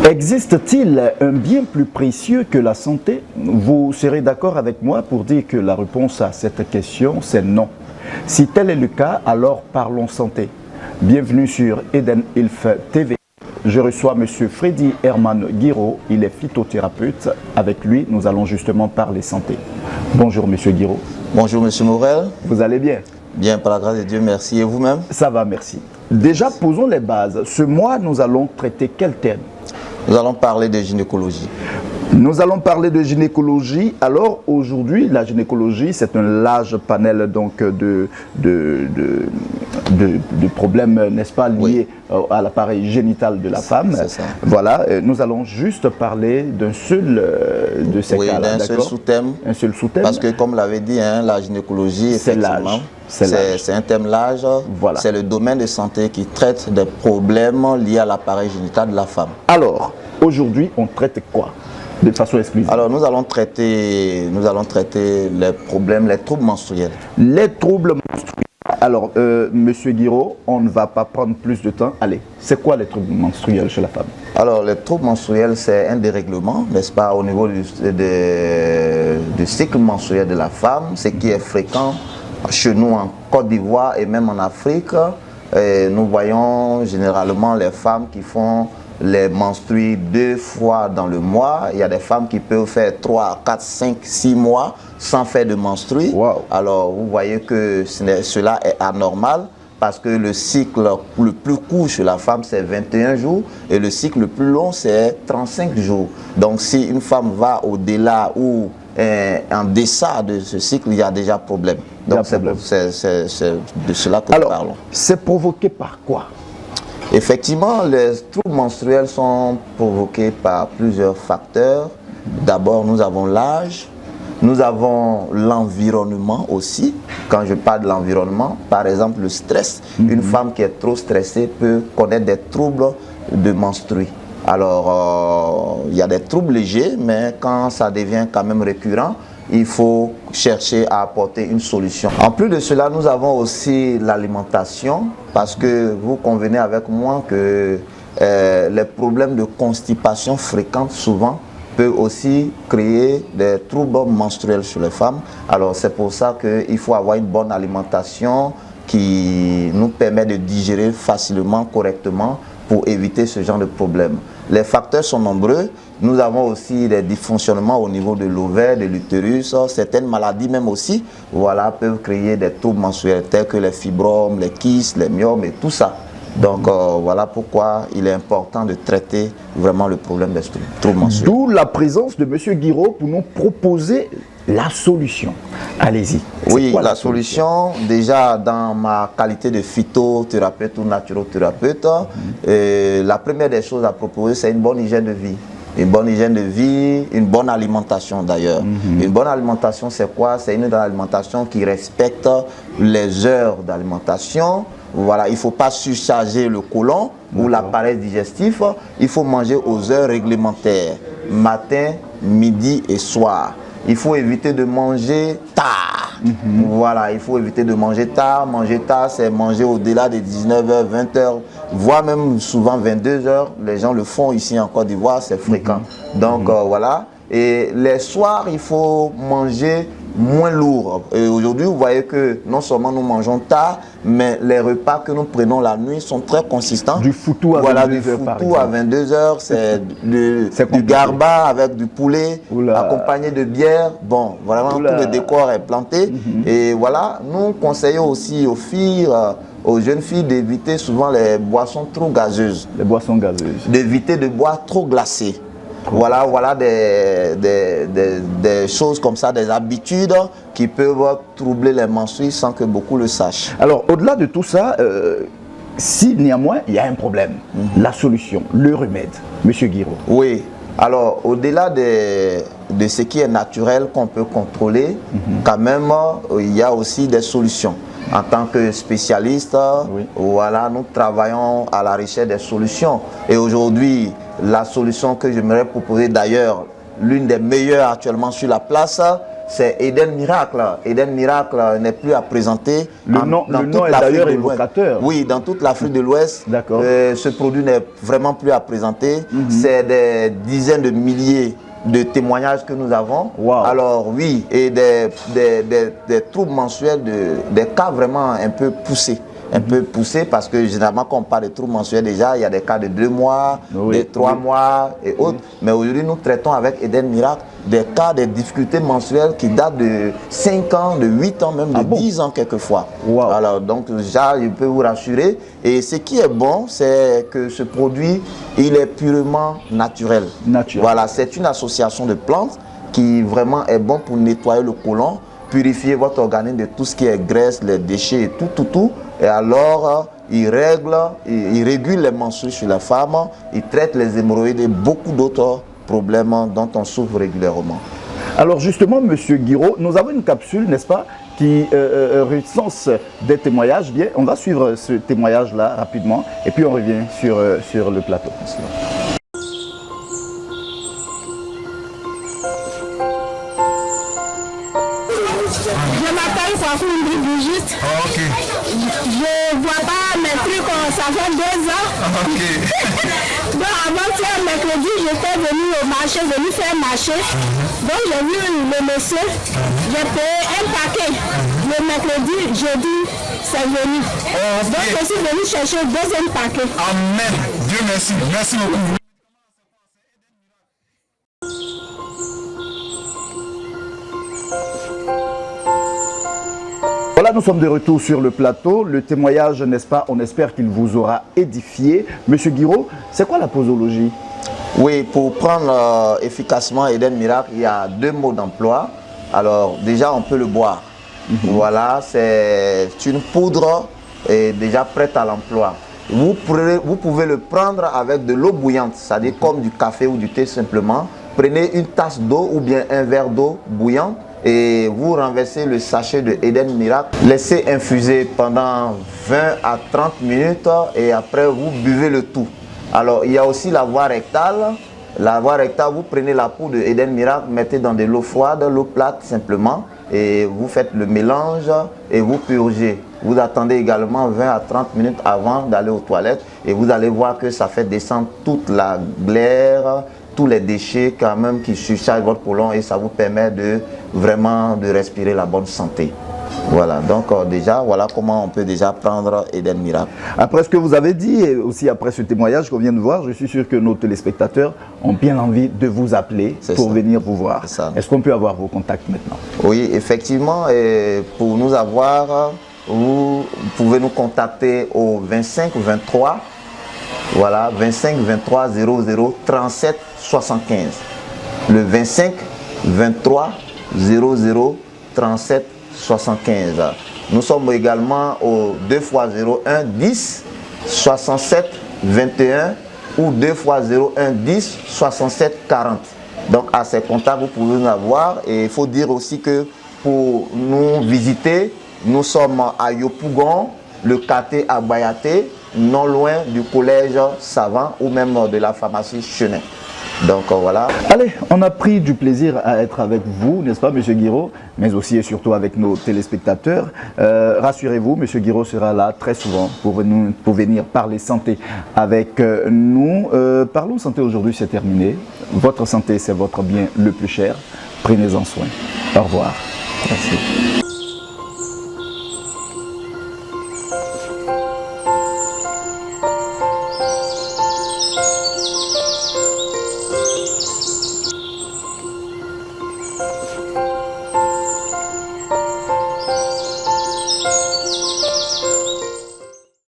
Existe-t-il un bien plus précieux que la santé? Vous serez d'accord avec moi pour dire que la réponse à cette question, c'est non. Si tel est le cas, alors parlons santé. Bienvenue sur Eden Ilf TV. Je reçois M. Freddy Herman Guiraud, il est phytothérapeute. Avec lui, nous allons justement parler santé. Bonjour M. Guiraud. Bonjour M. Morel. Vous allez bien? Bien, par la grâce de Dieu, merci. Et vous-même? Ça va, merci. Déjà, posons les bases. Ce mois, nous allons traiter quel thème? Nous allons parler de gynécologie. Nous allons parler de gynécologie. Alors aujourd'hui, la gynécologie, c'est un large panel donc de problèmes, n'est-ce pas, liés à l'appareil génital de la femme. C'est ça. Voilà, nous allons juste parler d'un seul de ces cas-là. Oui, d'un seul sous-thème. Un seul sous-thème. Parce que comme l'avait dit, hein, la gynécologie, c'est l'âge. C'est un thème large. Voilà. C'est le domaine de santé qui traite des problèmes liés à l'appareil génital de la femme. Alors, aujourd'hui, on traite quoi? De façon exclusive. Alors, nous allons traiter les problèmes, les troubles menstruels. Les troubles menstruels. Alors, Monsieur Guiraud, on ne va pas prendre plus de temps. Allez, c'est quoi les troubles menstruels chez la femme? Alors, les troubles menstruels, c'est un dérèglement, n'est-ce pas, au niveau du cycle menstruel de la femme, ce qui est fréquent chez nous en Côte d'Ivoire et même en Afrique. Et nous voyons généralement les femmes qui font les menstrues 2 fois dans le mois. Il y a des femmes qui peuvent faire 3, 4, 5, 6 mois sans faire de menstrues. Wow. Alors, vous voyez que cela est anormal parce que le cycle le plus court chez la femme, c'est 21 jours et le cycle le plus long, c'est 35 jours. Donc, si une femme va au-delà ou en deçà de ce cycle, il y a déjà problème. Donc, c'est de cela que nous parlons. C'est provoqué par quoi? Effectivement, les troubles menstruels sont provoqués par plusieurs facteurs. D'abord, nous avons l'âge, nous avons l'environnement aussi. Quand je parle de l'environnement, par exemple le stress, une femme qui est trop stressée peut connaître des troubles de menstrues. Alors, il y a des troubles légers, mais quand ça devient quand même récurrent, il faut chercher à apporter une solution. En plus de cela, nous avons aussi l'alimentation, parce que vous convenez avec moi que les problèmes de constipation fréquents souvent peuvent aussi créer des troubles menstruels chez les femmes. Alors c'est pour ça qu'il faut avoir une bonne alimentation qui nous permet de digérer facilement, correctement, pour éviter ce genre de problème. Les facteurs sont nombreux. Nous avons aussi des dysfonctionnements au niveau de l'ovaire, de l'utérus. Certaines maladies même aussi, voilà, peuvent créer des troubles menstruels tels que les fibromes, les kystes, les myomes et tout ça. Donc voilà pourquoi il est important de traiter vraiment le problème des troubles menstruels. D'où la présence de M. Guiraud pour nous proposer la solution. Allez-y. Oui, la solution, déjà dans ma qualité de phytothérapeute ou naturothérapeute, la première des choses à proposer, c'est une bonne hygiène de vie. Une bonne hygiène de vie, une bonne alimentation d'ailleurs. Une bonne alimentation, c'est quoi? C'est une alimentation qui respecte les heures d'alimentation. Voilà, il ne faut pas surcharger le côlon ou l'appareil digestif. Il faut manger aux heures réglementaires, matin, midi et soir. Il faut éviter de manger tard. Voilà, il faut éviter de manger tard. Manger tard, c'est manger au-delà de 19h, 20h, voire même souvent 22h. Les gens le font ici en Côte d'Ivoire, c'est fréquent. Donc voilà. Et les soirs, il faut manger moins lourd. Et aujourd'hui, vous voyez que non seulement nous mangeons tard, mais les repas que nous prenons la nuit sont très consistants. Du foutou à 22h, c'est du garba avec du poulet, accompagné de bière. Bon, vraiment, tout le décor est planté. Et voilà, nous conseillons aussi aux filles, aux jeunes filles d'éviter souvent les boissons trop gazeuses. Les boissons gazeuses. D'éviter de boire trop glacé. Voilà des choses comme ça, des habitudes qui peuvent troubler les menstrues sans que beaucoup le sachent. Alors, au-delà de tout ça, si néanmoins il y a un problème, la solution, le remède, Monsieur Guiraud. Oui, alors au-delà de ce qui est naturel qu'on peut contrôler, quand même, il y a aussi des solutions. En tant que spécialiste, voilà, nous travaillons à la recherche des solutions. Et aujourd'hui, la solution que j'aimerais proposer d'ailleurs, l'une des meilleures actuellement sur la place, c'est Eden Miracle. Eden Miracle n'est plus à présenter. Le nom est d'ailleurs évocateur. Oui, dans toute l'Afrique de l'Ouest, ce produit n'est vraiment plus à présenter. C'est des dizaines de milliers de témoignages que nous avons. Wow. Alors oui, et des troubles mensuels, des cas vraiment un peu poussés. Un peu poussé parce que généralement quand on parle de troubles mensuels déjà, il y a des cas de 2 mois, de 3 mois et autres. Mais aujourd'hui nous traitons avec Eden Miracle des cas, des difficultés mensuelles qui datent de 5 ans, de 8 ans, même de 10 ans quelquefois. Wow. Alors donc déjà je peux vous rassurer. Et ce qui est bon, c'est que ce produit, il est purement naturel. Voilà, c'est une association de plantes qui vraiment est bon pour nettoyer le côlon, purifier votre organisme de tout ce qui est graisse, les déchets et tout. Et alors, il régule les menstrues chez la femme, il traite les hémorroïdes et beaucoup d'autres problèmes dont on souffre régulièrement. Alors justement, Monsieur Guiraud, nous avons une capsule, n'est-ce pas, qui recense des témoignages. Bien, on va suivre ce témoignage-là rapidement et puis on revient sur le plateau. Je m'appelle Fafoundri Brigitte. Ok. Je ne vois pas mes trucs, ça fait 2 ans. Ok. Donc avant-hier, mercredi, j'étais venue au marché, venue faire marché. Donc j'ai vu le monsieur, j'ai payé un paquet. Le mercredi, jeudi, c'est venu. Donc je suis venue chercher le 2e paquet. Amen. Dieu merci. Merci beaucoup. Voilà, nous sommes de retour sur le plateau. Le témoignage, n'est-ce pas, on espère qu'il vous aura édifié. Monsieur Guiraud, c'est quoi la posologie? Oui, pour prendre efficacement Eden Miracle, il y a 2 modes d'emploi. Alors déjà, on peut le boire. Voilà, c'est une poudre déjà prête à l'emploi. Vous pouvez le prendre avec de l'eau bouillante, c'est-à-dire comme du café ou du thé simplement. Prenez une tasse d'eau ou bien un verre d'eau bouillante et vous renversez le sachet de Eden Miracle. Laissez infuser pendant 20 à 30 minutes et après vous buvez le tout. Alors il y a aussi la voie rectale. La voie rectale, vous prenez la poudre de Eden Miracle, mettez dans de l'eau froide, l'eau plate simplement et vous faites le mélange et vous purgez. Vous attendez également 20 à 30 minutes avant d'aller aux toilettes et vous allez voir que ça fait descendre toute la glaire, tous les déchets quand même qui surchargent votre côlon et ça vous permet de vraiment de respirer la bonne santé. Voilà, donc déjà, voilà comment on peut déjà prendre Eden Miracle. Après ce que vous avez dit et aussi après ce témoignage qu'on vient de voir, je suis sûr que nos téléspectateurs ont bien envie de vous appeler pour venir vous voir. Est-ce qu'on peut avoir vos contacts maintenant? Oui, effectivement, et pour nous avoir, vous pouvez nous contacter au 25 23, voilà, 25 23 00 37 75. Le 25 23 00 37 75. Nous sommes également au 2x01 10 67 21 ou 2x01 10 67 40. Donc à ces contacts vous pouvez nous avoir et il faut dire aussi que pour nous visiter, nous sommes à Yopougon, le quartier à Bayaté, non loin du collège Savant ou même de la pharmacie Chenet. Donc voilà. Allez, on a pris du plaisir à être avec vous, n'est-ce pas, Monsieur Guiraud, mais aussi et surtout avec nos téléspectateurs. Rassurez-vous, Monsieur Guiraud sera là très souvent pour venir parler santé avec nous. Parlons santé aujourd'hui, c'est terminé. Votre santé, c'est votre bien le plus cher. Prenez-en soin. Au revoir. Merci. Thank you.